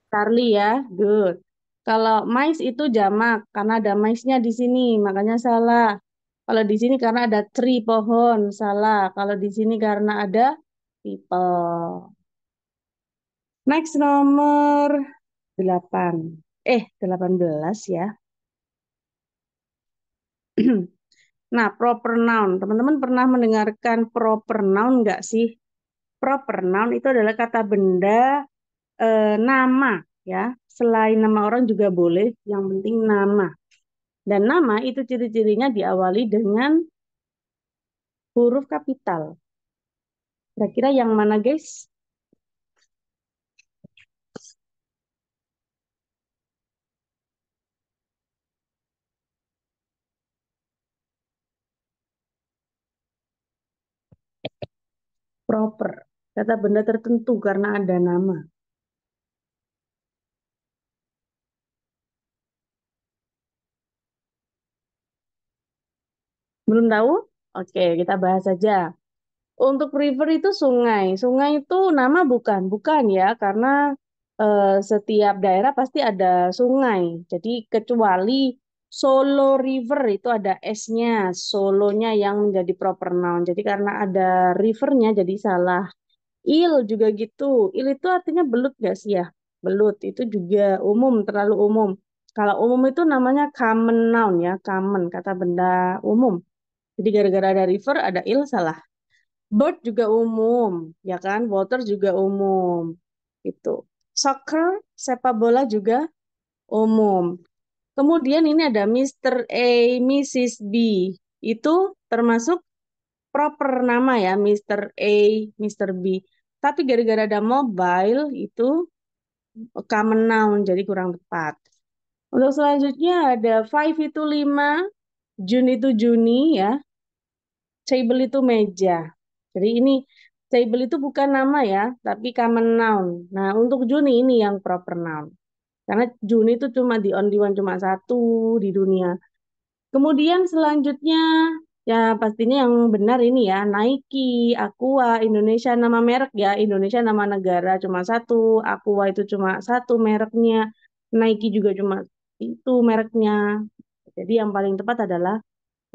Charlie ya, good. Kalau mais itu jamak karena ada maisnya di sini, makanya salah. Kalau di sini karena ada tree pohon, salah. Kalau di sini karena ada people. Next nomor 8. 18 ya. Nah, proper noun. Teman-teman pernah mendengarkan proper noun nggak sih? Proper noun itu adalah kata benda nama ya. Selain nama orang juga boleh, yang penting nama. Dan nama itu ciri-cirinya diawali dengan huruf kapital. Kira-kira yang mana, guys? Proper. Kata benda tertentu karena ada nama. Belum tahu? Oke, kita bahas saja. Untuk river itu sungai. Sungai itu nama bukan? Bukan ya, karena setiap daerah pasti ada sungai. Jadi kecuali Solo River itu ada S-nya, solonya yang menjadi proper noun. Jadi karena ada rivernya jadi salah. Il juga gitu. Il itu artinya belut gak sih ya? Belut itu juga umum, terlalu umum. Kalau umum itu namanya common noun ya, common, kata benda umum. Jadi gara-gara ada river, ada il, salah. Bird juga umum, ya kan? Water juga umum. Itu. Soccer, sepak bola juga umum. Kemudian ini ada Mr. A, Mrs. B. Itu termasuk proper nama ya, Mr. A, Mr. B. Tapi gara-gara ada mobile itu common noun, jadi kurang tepat. Untuk selanjutnya ada five itu 5, June itu Juni ya, table itu meja. Jadi ini table itu bukan nama ya, tapi common noun. Nah, untuk Juni ini yang proper noun. Karena Juni itu cuma the only one, cuma satu di dunia. Kemudian selanjutnya ya pastinya yang benar ini ya, Nike, Aqua, Indonesia nama merek ya, Indonesia nama negara cuma satu, Aqua itu cuma satu mereknya, Nike juga cuma itu mereknya. Jadi yang paling tepat adalah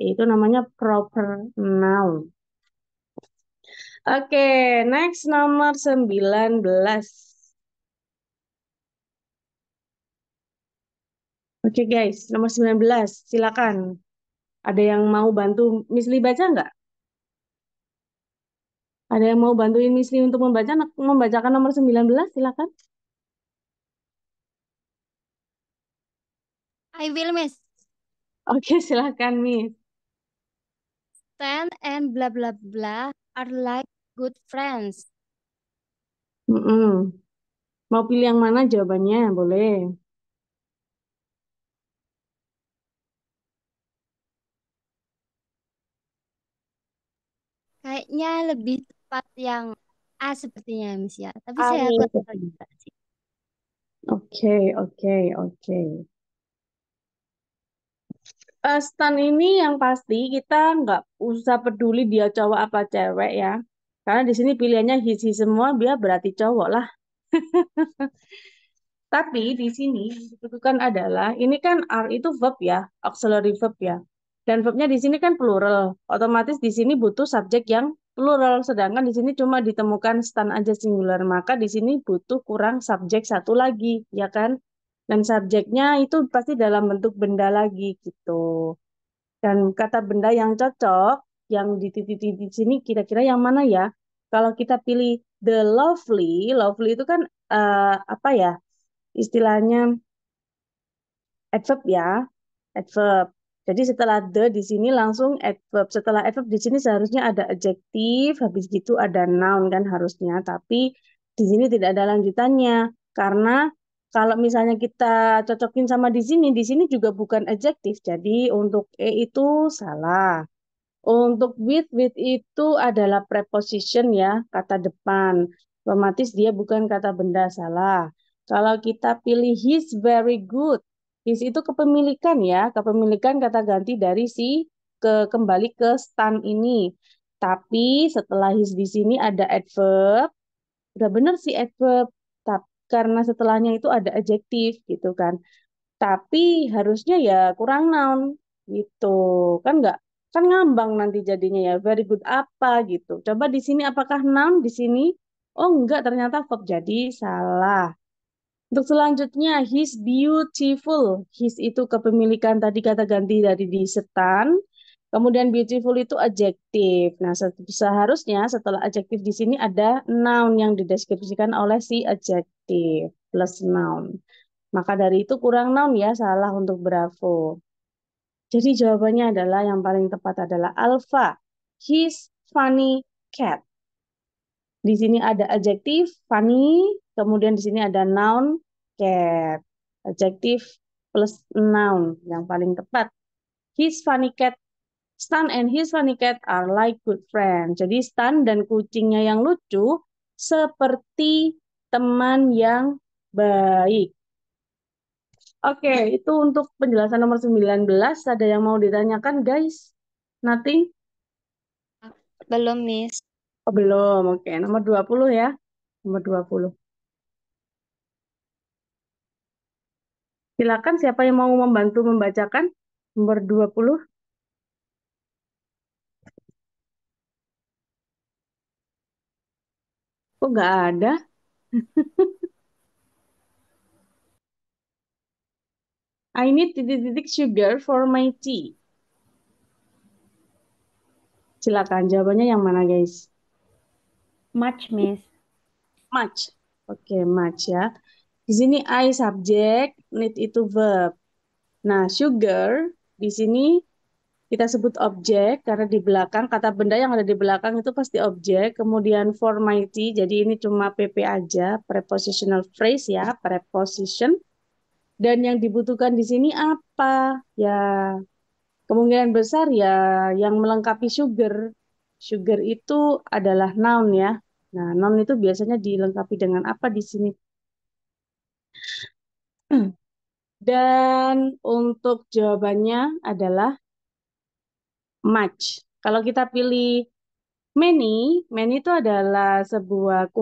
itu namanya proper noun. Oke, next nomor 19. Oke guys, nomor 19, silakan. Ada yang mau bantu Miss Li baca nggak? Ada yang mau bantuin Miss Li untuk membacakan nomor 19? Silakan. I will, Miss. Oke, silakan Miss. Stan and blah blah blah are like good friends. Mm-mm. Mau pilih yang mana jawabannya? Boleh. Kayaknya lebih tepat yang A sepertinya, Miss ya. Tapi saya Amin. kurang tahu juga sih. Oke, oke, oke. Stan ini yang pasti kita nggak usah peduli dia cowok apa cewek ya. Karena di sini pilihannya hisi semua, dia berarti cowok lah. Tapi di sini yang dibutuhkan adalah ini kan are itu verb ya, auxiliary verb ya. Dan verbnya di sini kan plural. Otomatis di sini butuh subjek yang plural. Sedangkan di sini cuma ditemukan stand aja singular. Maka di sini butuh kurang subjek satu lagi, ya kan? Dan subjeknya itu pasti dalam bentuk benda lagi gitu. Dan kata benda yang cocok, yang di titik-titik di sini kira-kira yang mana ya? Kalau kita pilih the lovely, lovely itu kan apa ya? Istilahnya adverb ya, adverb. Jadi setelah the di sini langsung adverb. Setelah adverb di sini seharusnya ada adjektif, habis gitu ada noun kan harusnya. Tapi di sini tidak ada lanjutannya karena kalau misalnya kita cocokin sama di sini juga bukan adjektif. Jadi untuk e itu salah. Untuk with itu adalah preposition ya, kata depan. Otomatis dia bukan kata benda, salah. Kalau kita pilih he's very good, his itu kepemilikan ya, kepemilikan kata ganti dari si kembali ke stand ini. Tapi setelah his di sini ada adverb, udah bener sih adverb, tapi karena setelahnya itu ada adjektif gitu kan. Tapi harusnya ya kurang noun gitu. Kan nggak kan ngambang nanti jadinya ya. Very good apa gitu. Coba di sini apakah noun di sini? Oh enggak, ternyata verb jadi salah. Untuk selanjutnya he's beautiful. His itu kepemilikan tadi kata ganti dari di setan. Kemudian beautiful itu adjektif. Nah, seharusnya setelah adjektif di sini ada noun yang dideskripsikan oleh si adjektif plus noun. Maka dari itu kurang noun ya, salah untuk Bravo. Jadi jawabannya adalah yang paling tepat adalah Alpha. His funny cat. Di sini ada adjektif funny, kemudian di sini ada noun cat. Adjektif plus noun yang paling tepat. His funny cat, Stan and his funny cat are like good friends. Jadi Stan dan kucingnya yang lucu seperti teman yang baik. Oke, itu untuk penjelasan nomor 19. Ada yang mau ditanyakan, guys? Nothing? Belum, Miss. Oh, belum. Oke, nomor 20 ya. Nomor 20. Silakan siapa yang mau membantu membacakan nomor 20? Kok nggak ada? I need titik-titik sugar for my tea. Silakan jawabannya yang mana, guys? Much, Miss. Much. Oke, much ya. Di sini I subjek, need itu verb. Nah, sugar di sini kita sebut objek karena di belakang kata benda yang ada di belakang itu pasti objek. Kemudian for mighty, jadi ini cuma PP aja, prepositional phrase ya, preposition. Dan yang dibutuhkan di sini apa? Ya, kemungkinan besar ya yang melengkapi sugar. Sugar itu adalah noun ya. Nah, noun itu biasanya dilengkapi dengan apa di sini? Dan untuk jawabannya adalah much. Kalau kita pilih many itu adalah sebuah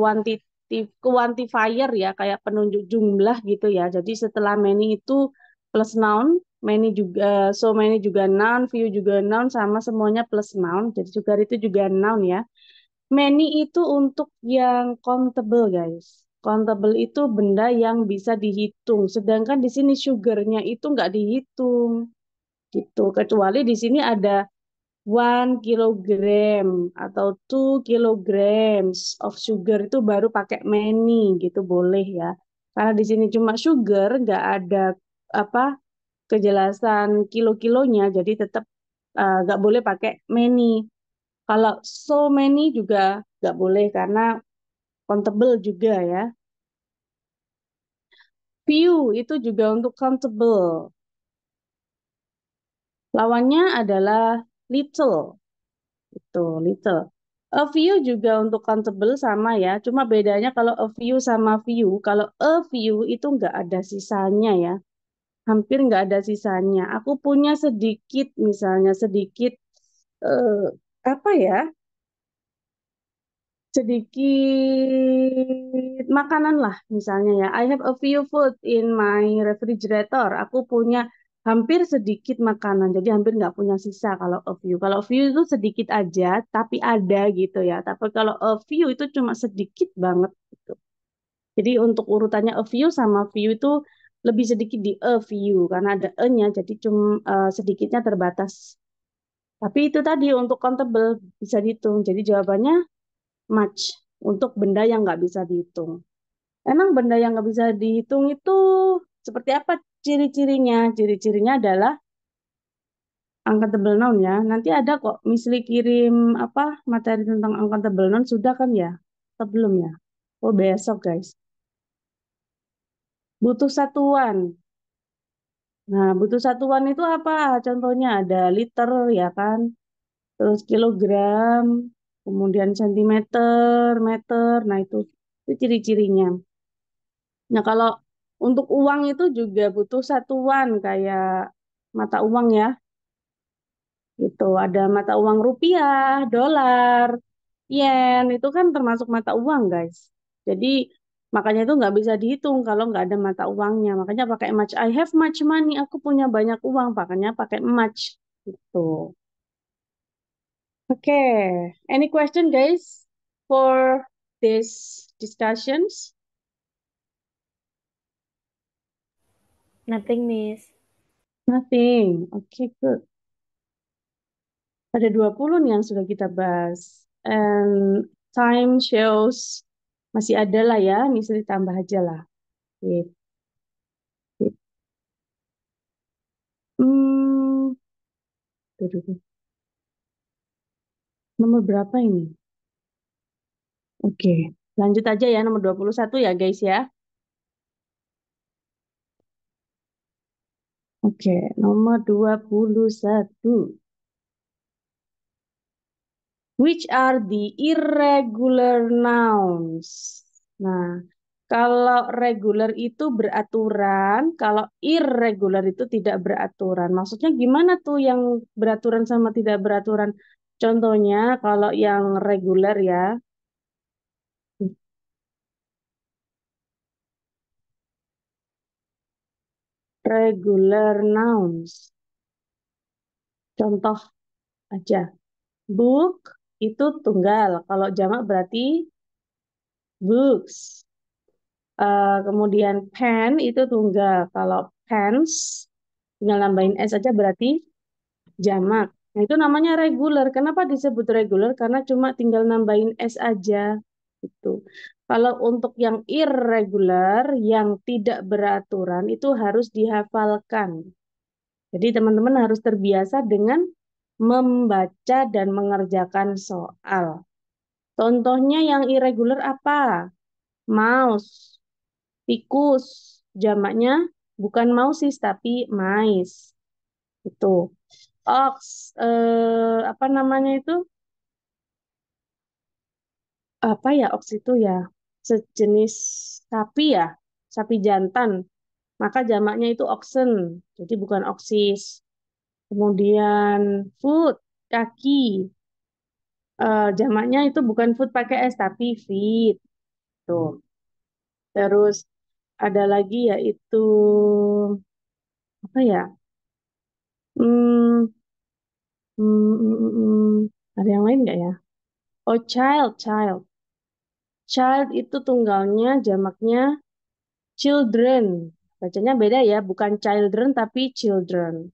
quantifier ya, kayak penunjuk jumlah gitu ya. Jadi setelah many itu plus noun, many juga, so many juga noun, few juga noun, sama semuanya plus noun. Jadi juga itu juga noun ya. Many itu untuk yang countable guys. Countable itu benda yang bisa dihitung. Sedangkan di sini sugarnya itu nggak dihitung gitu. Kecuali di sini ada 1 kilogram atau 2 kilograms of sugar itu baru pakai many gitu boleh ya. Karena di sini cuma sugar, nggak ada apa kejelasan kilo-kilonya, jadi tetap nggak boleh pakai many. Kalau so many juga nggak boleh karena countable juga ya. Few itu juga untuk countable. Lawannya adalah little. Itu little. A few juga untuk countable sama ya. Cuma bedanya kalau a few sama few. Kalau a few itu nggak ada sisanya ya. Hampir nggak ada sisanya. Aku punya sedikit, misalnya sedikit, eh, apa ya? Sedikit makanan lah misalnya ya. I have a few food in my refrigerator. Aku punya hampir sedikit makanan. Jadi hampir nggak punya sisa kalau a few. Kalau a few itu sedikit aja tapi ada gitu ya. Tapi kalau a few itu cuma sedikit banget gitu. Jadi untuk urutannya a few sama few itu lebih sedikit di a few karena ada e-nya jadi cuma sedikitnya terbatas. Tapi itu tadi untuk countable bisa dihitung. Jadi jawabannya much untuk benda yang nggak bisa dihitung. Emang benda yang nggak bisa dihitung itu seperti apa ciri-cirinya? Ciri-cirinya adalah uncountable noun ya. Nanti ada kok misli kirim apa materi tentang uncountable noun sudah kan ya? Atau belum ya? Oh besok guys. Butuh satuan. Nah, butuh satuan itu apa? Contohnya ada liter ya kan? Terus kilogram, kemudian sentimeter, meter. Nah, itu ciri-cirinya. Nah, kalau untuk uang itu juga butuh satuan kayak mata uang ya. Itu ada mata uang rupiah, dolar, yen, itu kan termasuk mata uang, guys. Jadi makanya itu nggak bisa dihitung kalau nggak ada mata uangnya. Makanya pakai much. I have much money. Aku punya banyak uang. Makanya pakai much. Gitu. Oke. Any question, guys, for this discussions? Nothing, Miss. Nothing. Okay, good. Ada 20 nih yang sudah kita bahas. And time shows masih ada lah ya, bisa ditambah aja lah. Oke. Hmm, tuh, tuh, tuh. Nomor berapa ini? Oke, lanjut aja ya nomor 21 ya guys ya. Oke, nomor 21. Which are the irregular nouns? Nah, kalau regular itu beraturan, kalau irregular itu tidak beraturan. Maksudnya gimana tuh yang beraturan sama tidak beraturan? Contohnya kalau yang regular ya, regular nouns. Contoh aja, book itu tunggal. Kalau jamak berarti books. Kemudian pen itu tunggal. Kalau pens tinggal nambahin s aja berarti jamak. Nah, itu namanya regular. Kenapa disebut regular? Karena cuma tinggal nambahin s aja. Itu. Kalau untuk yang irregular, yang tidak beraturan, itu harus dihafalkan. Jadi teman-teman harus terbiasa dengan membaca dan mengerjakan soal. Contohnya yang irregular apa? Mouse, tikus, jamaknya bukan mausis tapi mais. Itu. Ox, apa namanya itu? Apa ya ox itu ya? Sejenis sapi ya, sapi jantan. Maka jamaknya itu oxen, jadi bukan oksis. Kemudian foot, kaki. Jamaknya itu bukan foot pakai s tapi feet. Tuh. Terus ada lagi yaitu apa ya? Hmm, ada yang lain nggak ya? Oh, child, child. Child itu tunggalnya, jamaknya children. Bacanya beda ya, bukan children tapi children.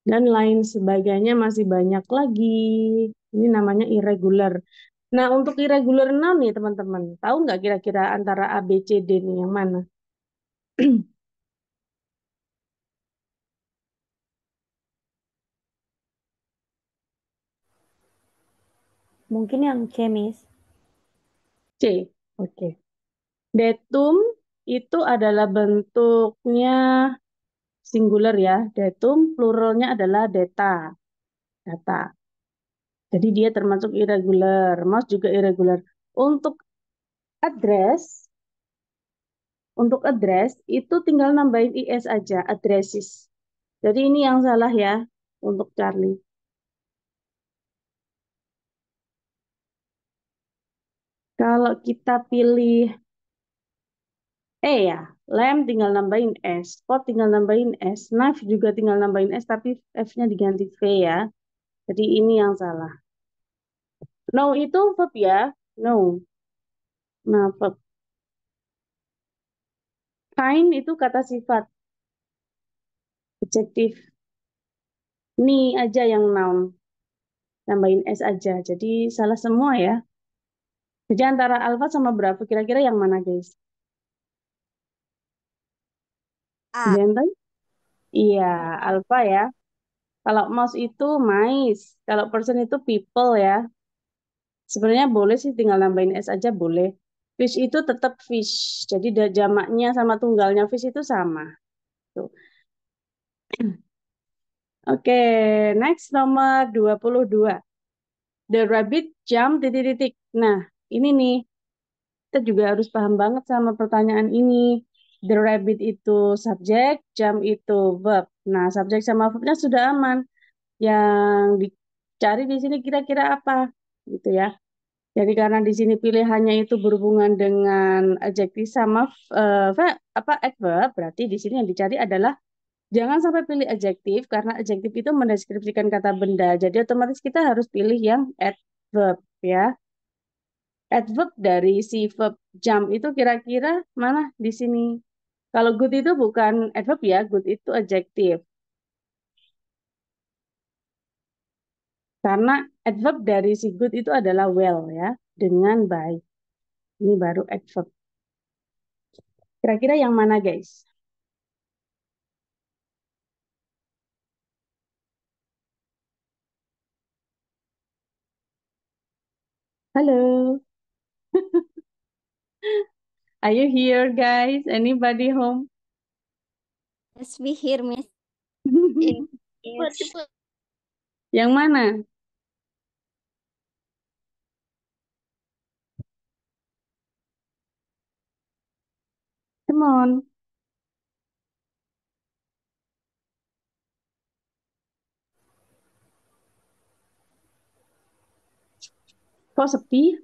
Dan lain sebagainya masih banyak lagi. Ini namanya irregular. Nah, untuk irregular noun nih teman-teman, tahu nggak kira-kira antara A, B, C, D nih yang mana? Mungkin yang C, Miss. C. Oke. Datum itu adalah bentuknya singular ya. Datum pluralnya adalah data. Data. Jadi dia termasuk irregular. Mouse juga irregular. Untuk address, untuk address itu tinggal nambahin is aja, addresses. Jadi ini yang salah ya untuk Charlie. Kalau kita pilih ya, lamp tinggal nambahin S, pot tinggal nambahin S, knife juga tinggal nambahin S, tapi F-nya diganti V ya. Jadi ini yang salah. No itu verb ya, no. Nah, verb. Kind itu kata sifat, adjektif. Ini aja yang noun, nambahin S aja. Jadi salah semua ya. Jadi antara alfa sama berapa kira-kira yang mana guys? A. Genteng? Iya, alfa ya. Kalau mouse itu mice, kalau person itu people ya. Sebenarnya boleh sih tinggal nambahin S aja boleh. Fish itu tetap fish. Jadi jamaknya sama tunggalnya fish itu sama. Tuh. Oke, next nomor 22. The rabbit jump titik-titik. Nah, ini nih. Kita juga harus paham banget sama pertanyaan ini. The rabbit itu subjek, jump itu verb. Nah, subjek sama verbnya sudah aman. Yang dicari di sini kira-kira apa? Gitu ya. Jadi karena di sini pilihannya itu berhubungan dengan adjektif sama adverb, berarti di sini yang dicari adalah jangan sampai pilih adjektif karena adjektif itu mendeskripsikan kata benda. Jadi otomatis kita harus pilih yang adverb ya. Adverb dari si verb jump itu kira-kira mana di sini? Kalau good itu bukan adverb ya, good itu adjektif. Karena adverb dari si good itu adalah well ya, dengan baik. Ini baru adverb. Kira-kira yang mana guys? Halo, are you here guys? Anybody home? Yes, we hear Miss. Yes. Yang mana? Come on. Kok sepi?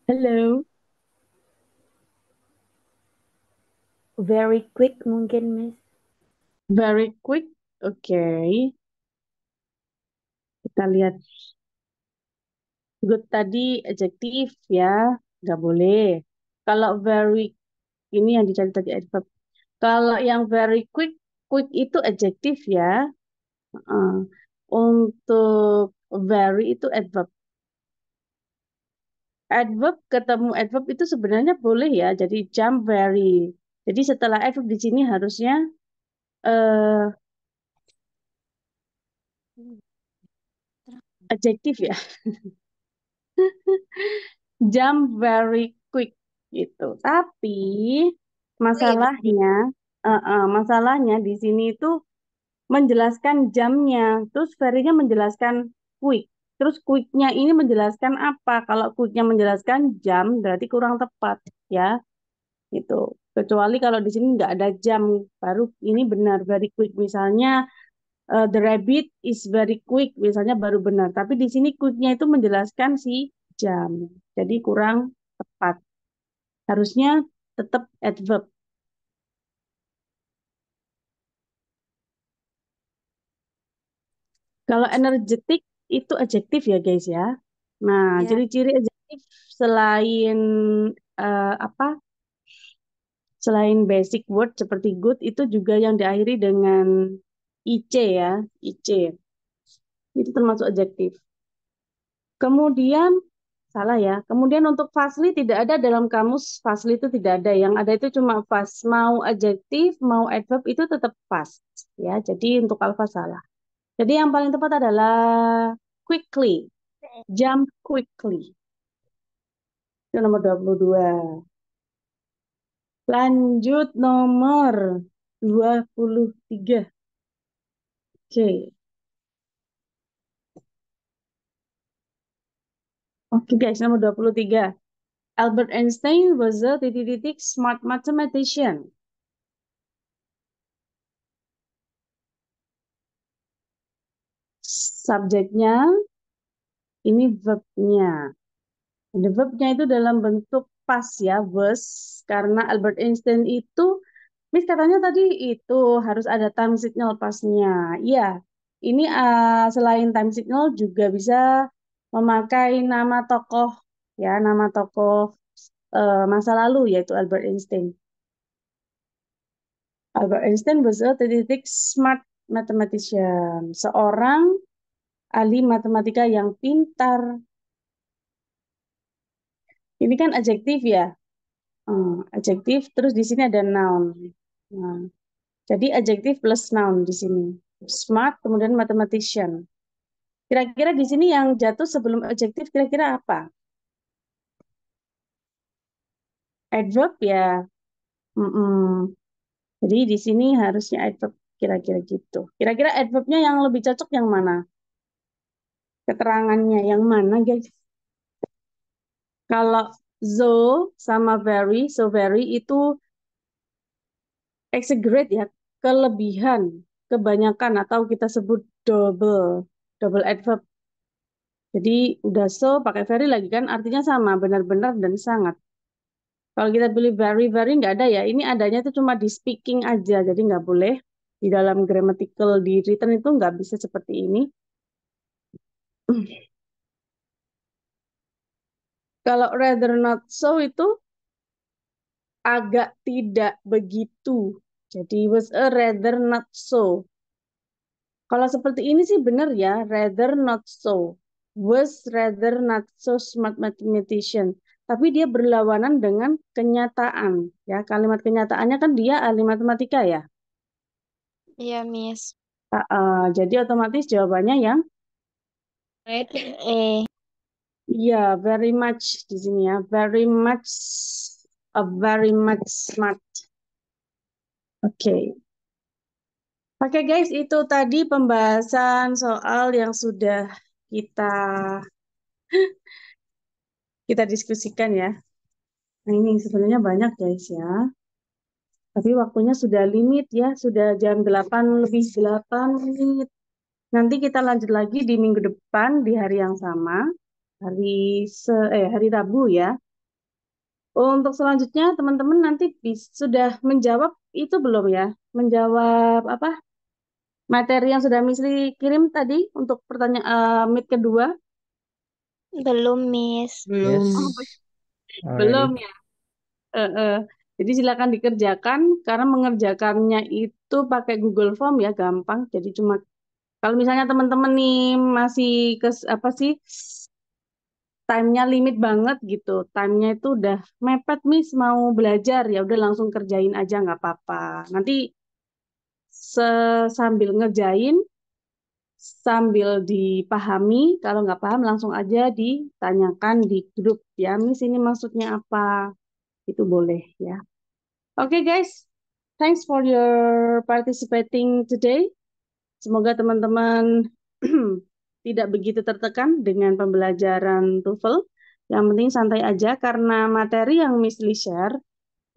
Halo. Very quick mungkin, Miss. Very quick. Oke. Kita lihat. Good tadi adjektif ya. Nggak boleh. Kalau very, ini yang dicari tadi adverb. Kalau yang very quick, quick itu adjektif ya. Uh, untuk very itu adverb. Adverb ketemu adverb itu sebenarnya boleh ya. Jadi jump very. Jadi setelah adverb di sini harusnya eh adjektif ya. Jump very quick gitu. Tapi masalahnya, masalahnya di sini itu menjelaskan jamnya. Terus very-nya menjelaskan quick. Terus quick-nya ini menjelaskan apa? Kalau quick-nya menjelaskan jam, berarti kurang tepat ya. Gitu. Kecuali kalau di sini nggak ada jam, baru ini benar very quick. Misalnya the rabbit is very quick, misalnya baru benar. Tapi di sini quick-nya itu menjelaskan si jam. Jadi kurang tepat. Harusnya tetap adverb. Kalau energetic itu adjektif ya guys ya. Nah, Ya, ciri-ciri adjektif selain apa? Selain basic word seperti good itu juga yang diakhiri dengan ic ya, ic. Itu termasuk adjektif. Kemudian salah ya. Kemudian untuk fastly tidak ada dalam kamus, fastly itu tidak ada. Yang ada itu cuma fast. Mau adjektif, mau adverb itu tetap fast ya. Jadi untuk alfa salah. Jadi yang paling tepat adalah quickly, jump quickly. Itu nomor 22. Lanjut nomor 23. Oke. Oke guys, nomor 23. Albert Einstein was a titik-titik smart mathematician. Subjeknya ini verbnya. Ada verbnya itu dalam bentuk past ya, was. Karena Albert Einstein itu, Miss katanya tadi itu harus ada time signal pasnya. Iya, ini selain time signal juga bisa memakai nama tokoh ya, nama tokoh masa lalu yaitu Albert Einstein. Albert Einstein was a titik smart mathematician, seorang ahli matematika yang pintar. Ini kan adjektif ya. Adjektif, terus di sini ada noun. Nah, jadi adjektif plus noun di sini. Smart, kemudian mathematician. Kira-kira di sini yang jatuh sebelum adjektif kira-kira apa? Adverb ya. Mm-mm. Jadi di sini harusnya adverb kira-kira gitu. Kira-kira adverbnya yang lebih cocok yang mana? Keterangannya yang mana, guys? Kalau so sama very, so very itu exaggerate ya, kelebihan, kebanyakan atau kita sebut double, double adverb. Jadi udah so pakai very lagi kan artinya sama, benar-benar dan sangat. Kalau kita pilih very, very nggak ada ya. Ini adanya itu cuma di speaking aja, jadi nggak boleh di dalam grammatical di written itu nggak bisa seperti ini. Kalau rather not so itu agak tidak begitu. Jadi was a rather not so. Kalau seperti ini sih benar ya, rather not so. Was rather not so smart mathematician. Tapi dia berlawanan dengan kenyataan. Ya, kalimat kenyataannya kan dia ahli matematika ya. Iya, Miss. Jadi otomatis jawabannya yang Red E. iya, very much di sini ya. Very much, very much smart. Oke. Oke guys, itu tadi pembahasan soal yang sudah kita kita diskusikan ya. Nah, ini sebenarnya banyak guys ya. Tapi waktunya sudah limit ya, sudah jam 8 lebih 8 menit. Nanti kita lanjut lagi di minggu depan di hari yang sama, hari Rabu ya. Untuk selanjutnya teman-teman nanti sudah menjawab itu belum ya? Menjawab apa? Materi yang sudah Misri kirim tadi untuk pertanyaan mid kedua? Belum, Miss. Belum. Oh, Yes. belum Already. ya. Eh, eh. Jadi silakan dikerjakan karena mengerjakannya itu pakai Google Form ya gampang. Jadi cuma kalau misalnya teman-teman nih masih apa sih time-nya limit banget gitu, time-nya itu udah mepet Miss mau belajar ya udah langsung kerjain aja nggak apa-apa. Nanti sambil ngerjain sambil dipahami, kalau nggak paham langsung aja ditanyakan di grup ya Miss ini maksudnya apa itu boleh ya. Oke guys, thanks for your participating today. Semoga teman-teman tidak begitu tertekan dengan pembelajaran TOEFL. Yang penting santai aja karena materi yang Miss Lee share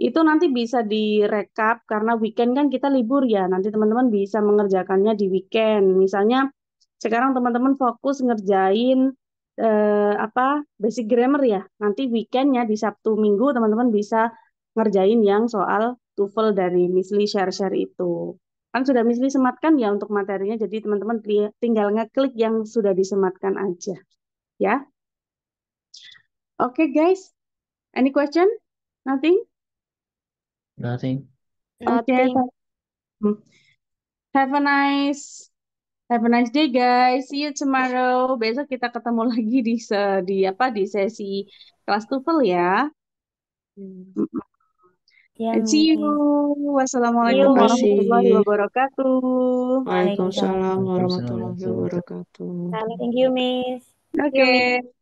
itu nanti bisa direkap karena weekend kan kita libur ya. Nanti teman-teman bisa mengerjakannya di weekend. Misalnya sekarang teman-teman fokus ngerjain apa basic grammar ya. Nanti weekendnya di Sabtu Minggu teman-teman bisa ngerjain yang soal TOEFL dari Miss Lee share-share itu. Kan sudah Miss Lee sematkan ya untuk materinya, jadi teman-teman tinggal ngeklik yang sudah disematkan aja. Ya. Oke guys, any question? Nothing? Nothing. Oke, Nothing. have a nice day guys. See you tomorrow. Besok kita ketemu lagi di apa di sesi kelas TOEFL ya. Ya, And see you. Miss. Wassalamualaikum See you, warahmatullahi Makasih. wabarakatuh. Waalaikumsalam Waalaikumsalam. warahmatullahi wabarakatuh. Thank you, Miss. You, Miss. Oke.